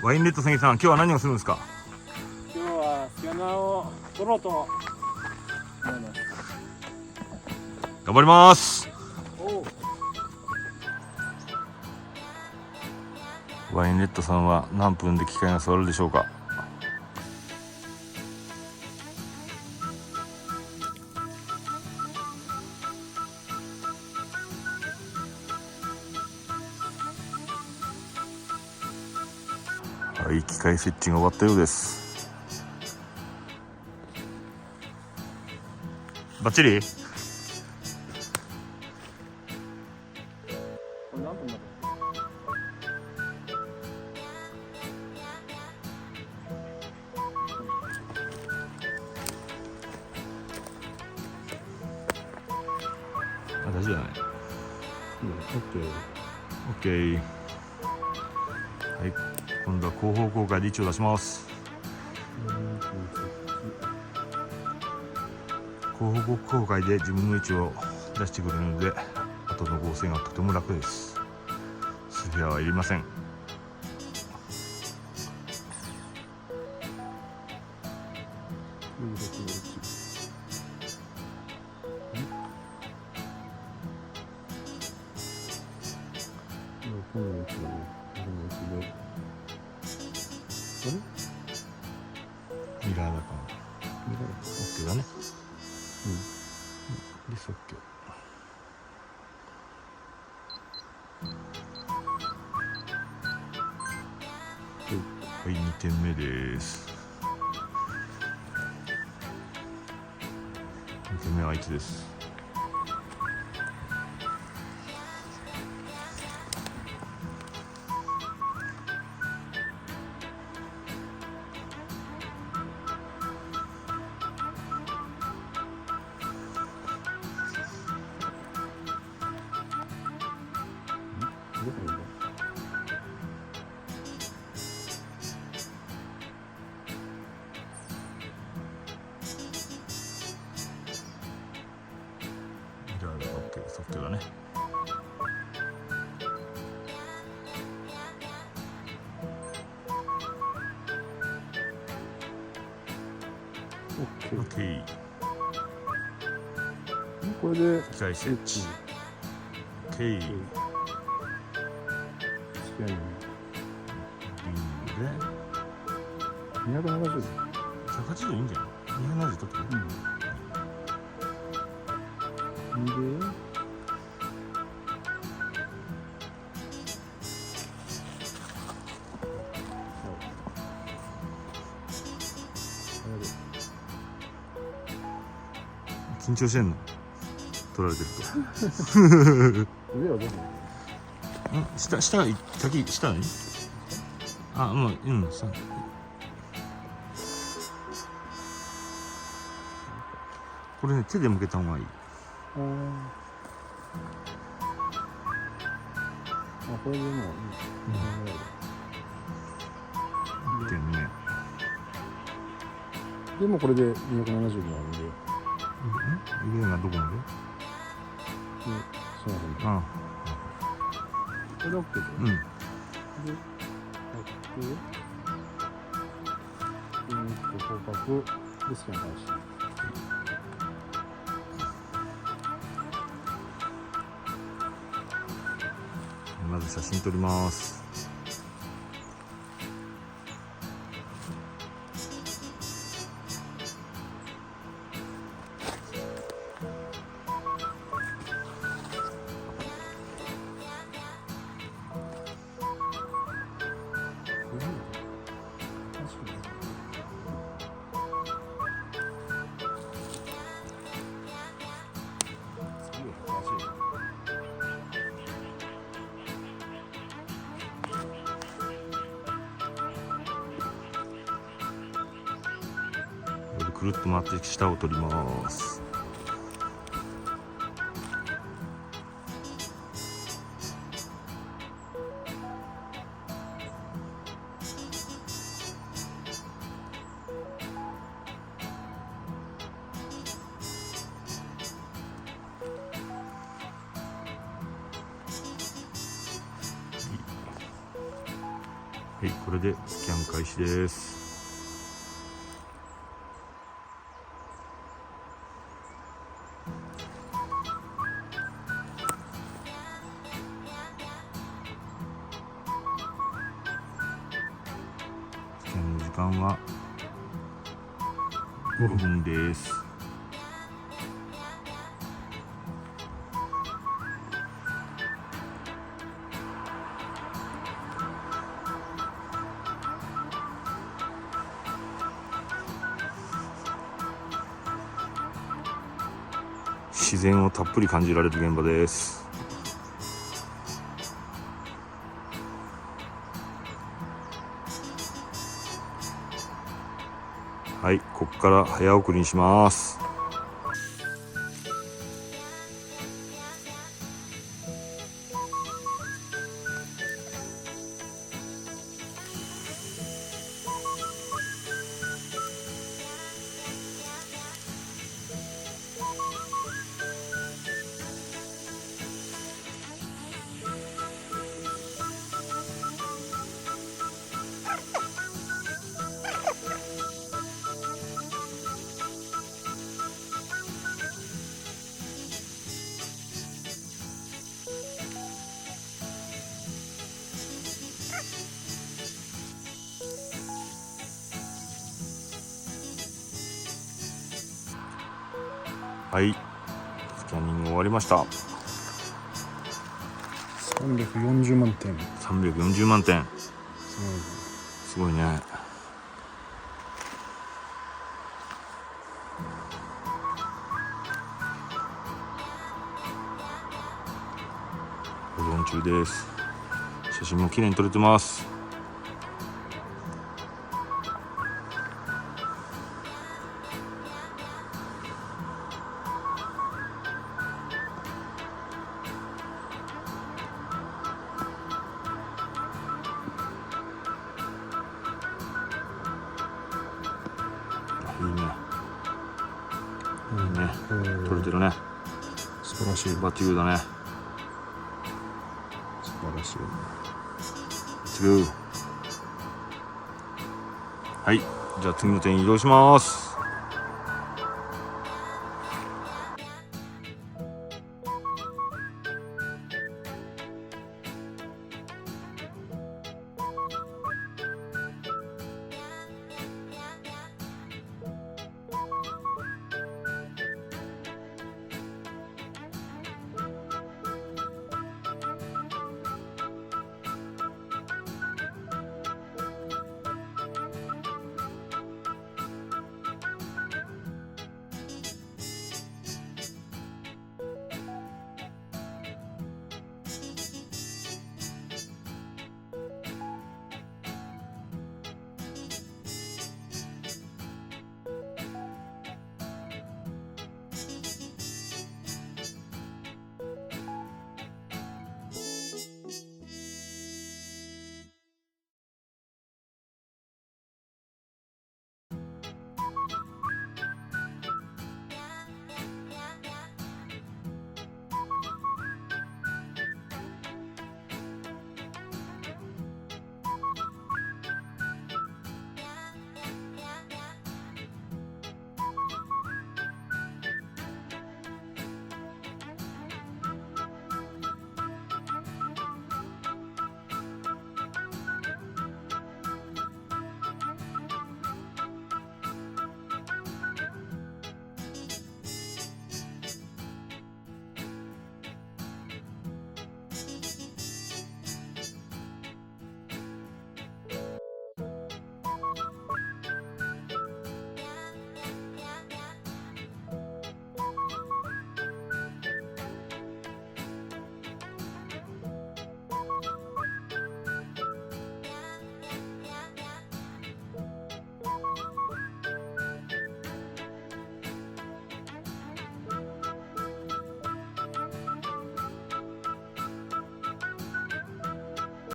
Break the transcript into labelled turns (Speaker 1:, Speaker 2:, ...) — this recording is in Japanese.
Speaker 1: ワインレッド千木さん、今日は何をするんですか？
Speaker 2: 今日は魚を取ろうと思います。
Speaker 1: 頑張ります。ワインレッドさんは何分で機械が座るでしょうか？はい、機械設置が終わったようです。バッチリ？
Speaker 2: これ何分だろ
Speaker 1: あ、大丈夫じゃない？オッケー。はい、今度は後方交換で位置を出します。後方交換で自分の位置を出してくれるので、後の合成がとても楽です。スフェアはいりません。ミラーだからオッケーだね。で、オッケー。はい、2点目です。2点目は1です。じゃあ、オッケー、ソフトだね。オッケー。
Speaker 2: これで
Speaker 1: 機械設置。オッケー。リングで
Speaker 2: 270。
Speaker 1: 180いいんじゃない？ 270取ってくれ。
Speaker 2: で
Speaker 1: 緊張してんの？取られてる
Speaker 2: 上はどうなの？
Speaker 1: と。下が先、下に？あ、もう、下。これね、手で向けた方がいい。
Speaker 2: これでもう
Speaker 1: 1点目。
Speaker 2: でもこれで270になるんで、
Speaker 1: 上がどこまで？
Speaker 2: そうなんだ。
Speaker 1: あ
Speaker 2: これで OK で。
Speaker 1: うん。
Speaker 2: で、広角でスキャン開始。
Speaker 1: まず写真撮ります。くるっと回って下を取ります。はい、これでスキャン開始です。スキャンの時間は5分です。自然をたっぷり感じられる現場です。はい、ここから早送りにします。はい、スキャニング終わりました。
Speaker 2: 340万点。
Speaker 1: 340万点。すごいね。保存中です。写真も綺麗に撮れてます。いいね。いいね。撮れてるね。
Speaker 2: 素晴らしい。
Speaker 1: バッチグーだね。
Speaker 2: 素晴らしい。
Speaker 1: バッチグー。はい、じゃあ次の点移動します。